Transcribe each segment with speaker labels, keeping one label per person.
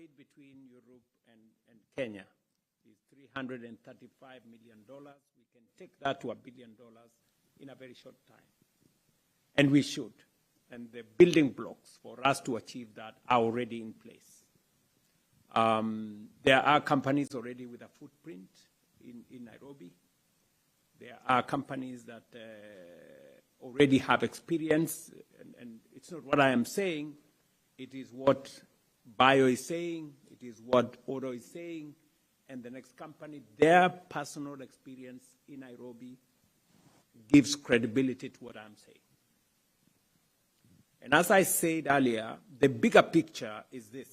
Speaker 1: trade between Europe and Kenya is $335 million. We can take that to $1 billion in a very short time. And we should. And the building blocks for us to achieve that are already in place. There are companies already with a footprint in Nairobi. There are companies that already have experience, and it's not what I am saying, it is what Bio is saying, it is what Oro is saying, and the next company, their personal experience in Nairobi gives credibility to what I'm saying. And as I said earlier, the bigger picture is this.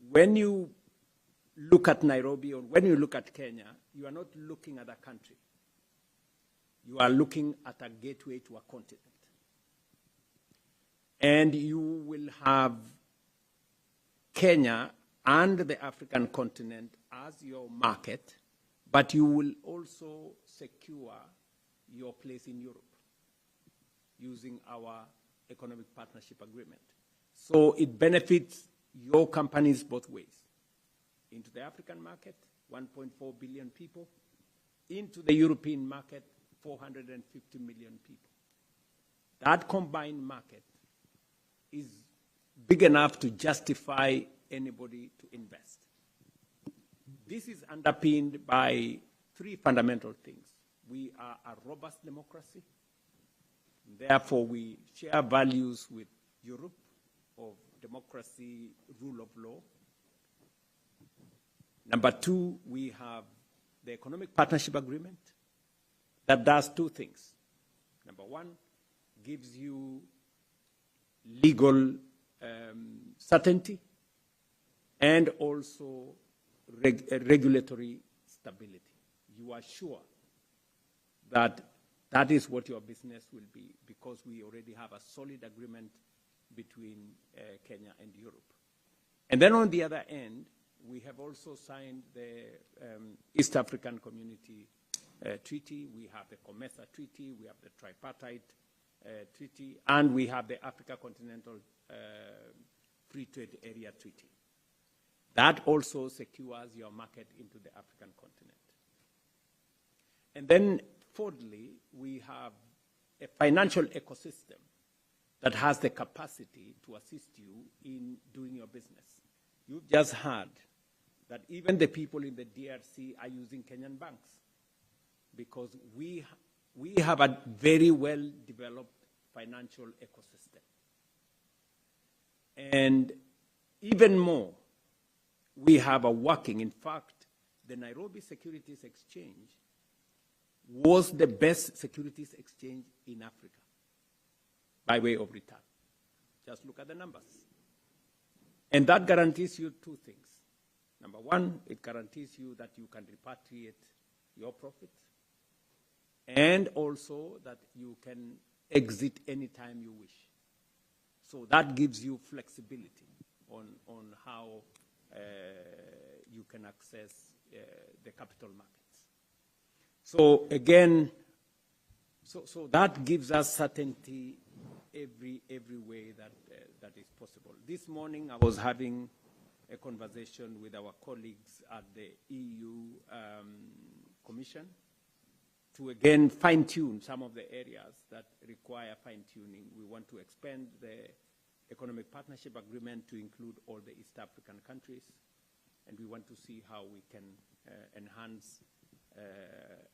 Speaker 1: When you look at Nairobi or when you look at Kenya, you are not looking at a country. You are looking at a gateway to a continent. And you will have Kenya and the African continent as your market, but you will also secure your place in Europe using our economic partnership agreement. So it benefits your companies both ways. Into the African market, 1.4 billion people. Into the European market, 450 million people. That combined market is big enough to justify anybody to invest. This is underpinned by three fundamental things. We are a robust democracy. Therefore, we share values with Europe of democracy, rule of law. Number two, we have the economic partnership agreement that does two things. Number one, gives you legal certainty and also regulatory stability. You are sure that that is what your business will be because we already have a solid agreement between Kenya and Europe. And then on the other end, we have also signed the East African Community Treaty. We have the COMESA Treaty. We have the Tripartite Treaty. And we have the Africa Continental Free Trade Area Treaty. That also secures your market into the African continent. And then, fourthly, we have a financial ecosystem that has the capacity to assist you in doing your business. You've just heard that even the people in the DRC are using Kenyan banks because we have a very well-developed financial ecosystem. And even more, we have a working, in fact, the Nairobi Securities Exchange was the best securities exchange in Africa by way of return. Just look at the numbers. And that guarantees you two things. Number one, it guarantees you that you can repatriate your profits and also that you can exit anytime you wish. So that gives you flexibility on how you can access the capital markets. So again, so that gives us certainty every way that is possible. This morning I was having a conversation with our colleagues at the EU Commission to again fine-tune some of the areas that require fine-tuning. We want to expand the economic partnership agreement to include all the East African countries, and we want to see how we can enhance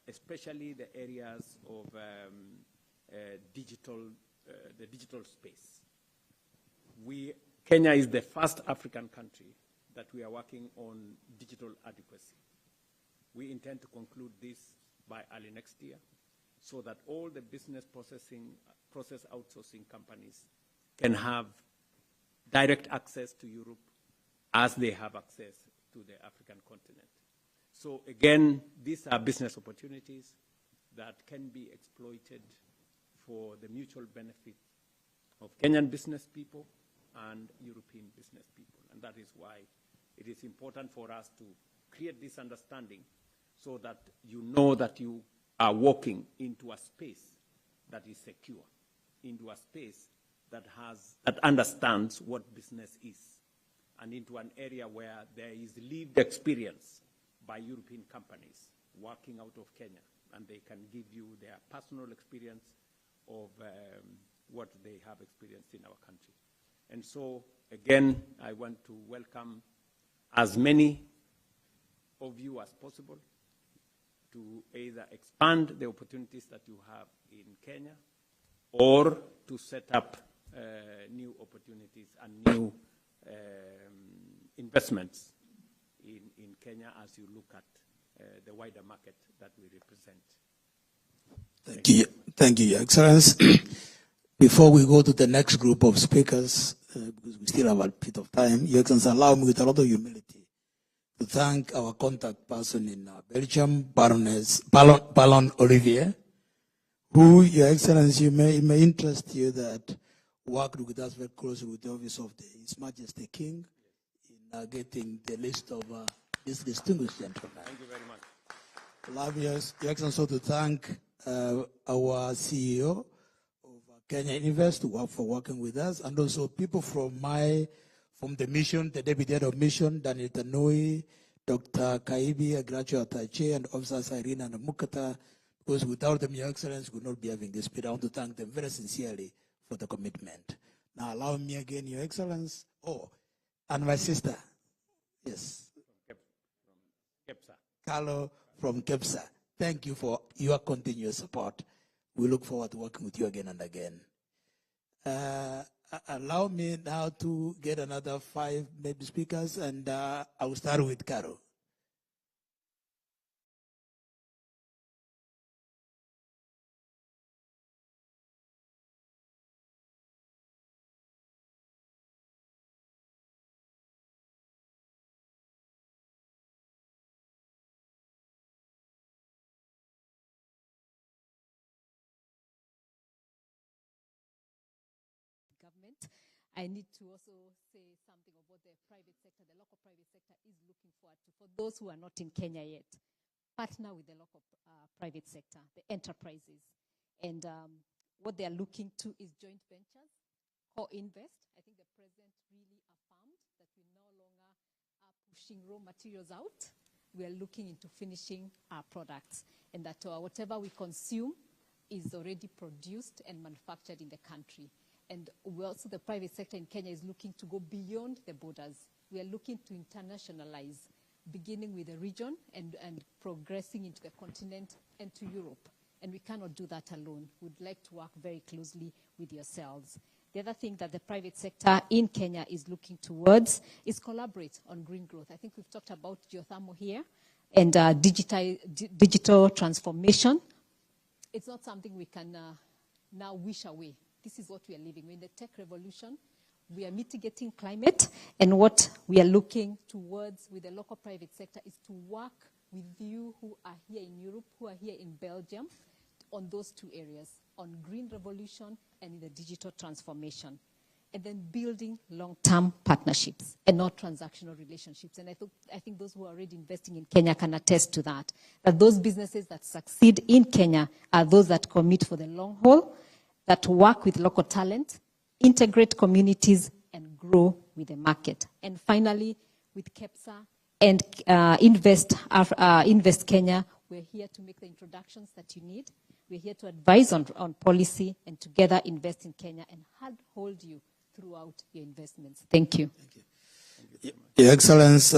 Speaker 1: especially the areas of the digital space. Kenya is the first African country that we are working on digital adequacy. We intend to conclude this by early next year so that all the business process outsourcing companies can have direct access to Europe as they have access to the African continent. So again, these are business opportunities that can be exploited for the mutual benefit of Kenyan business people and European business people. And that is why it is important for us to create this understanding so that you know that you are walking into a space that is secure, into a space that understands what business is, and into an area where there is lived experience by European companies working out of Kenya, and they can give you their personal experience of what they have experienced in our country. And so, again, I want to welcome as many of you as possible to either expand the opportunities that you have in Kenya or to set up new opportunities and new investments in Kenya as you look at the wider market that we represent.
Speaker 2: Thank you, Your Excellency. Before we go to the next group of speakers, because we still have a bit of time, Your Excellency, allow me with a lot of humility to thank our contact person in Belgium, Baroness Ballon Olivier, who, Your Excellency, it may interest you that worked with us very closely with the Office of His Majesty King in getting the list of this distinguished gentleman.
Speaker 1: Thank you very much.
Speaker 2: Allow me, Your Excellency, to thank our CEO of Kenyan Invest for working with us, and also people from the mission, the Deputy Head of Mission, Daniel Tanui, Dr. Kaibi, Agracio Atache, and Officers Irene and Mukata, because without them, Your Excellency would not be having this speech. I want to thank them very sincerely for the commitment. Now, allow me again, Your Excellency. Oh, and my sister. Yes.
Speaker 1: From KEPSA.
Speaker 2: Carlo from KEPSA. Thank you for your continuous support. We look forward to working with you again and again. Allow me now to get another 5 maybe speakers, and I will start with Carlo.
Speaker 3: Government. I need to also say something about the private sector. The local private sector is looking forward to, for those who are not in Kenya yet, partner with the local private sector, the enterprises. And what they are looking to is joint ventures, co-invest. I think the president really affirmed that we no longer are pushing raw materials out. We are looking into finishing our products, and that whatever we consume is already produced and manufactured in the country. And we also, the private sector in Kenya is looking to go beyond the borders. We are looking to internationalize, beginning with the region and progressing into the continent and to Europe. And we cannot do that alone. We'd like to work very closely with yourselves. The other thing that the private sector in Kenya is looking towards is collaborate on green growth. I think we've talked about geothermal here and digital transformation. It's not something we can now wish away. This is what we are living. We're in the tech revolution. We are mitigating climate, and what we are looking towards with the local private sector is to work with you who are here in Europe, who are here in Belgium, on those 2 areas, on green revolution and in the digital transformation, and then building long-term partnerships and not transactional relationships. And I think those who are already investing in Kenya can attest to that those businesses that succeed in Kenya are those that commit for the long haul, that work with local talent, integrate communities, and grow with the market. And finally, with KEPSA and Invest Kenya, we're here to make the introductions that you need. We're here to advise on policy and together invest in Kenya and hold you throughout your investments. Thank you.
Speaker 2: Thank you. Your Excellency.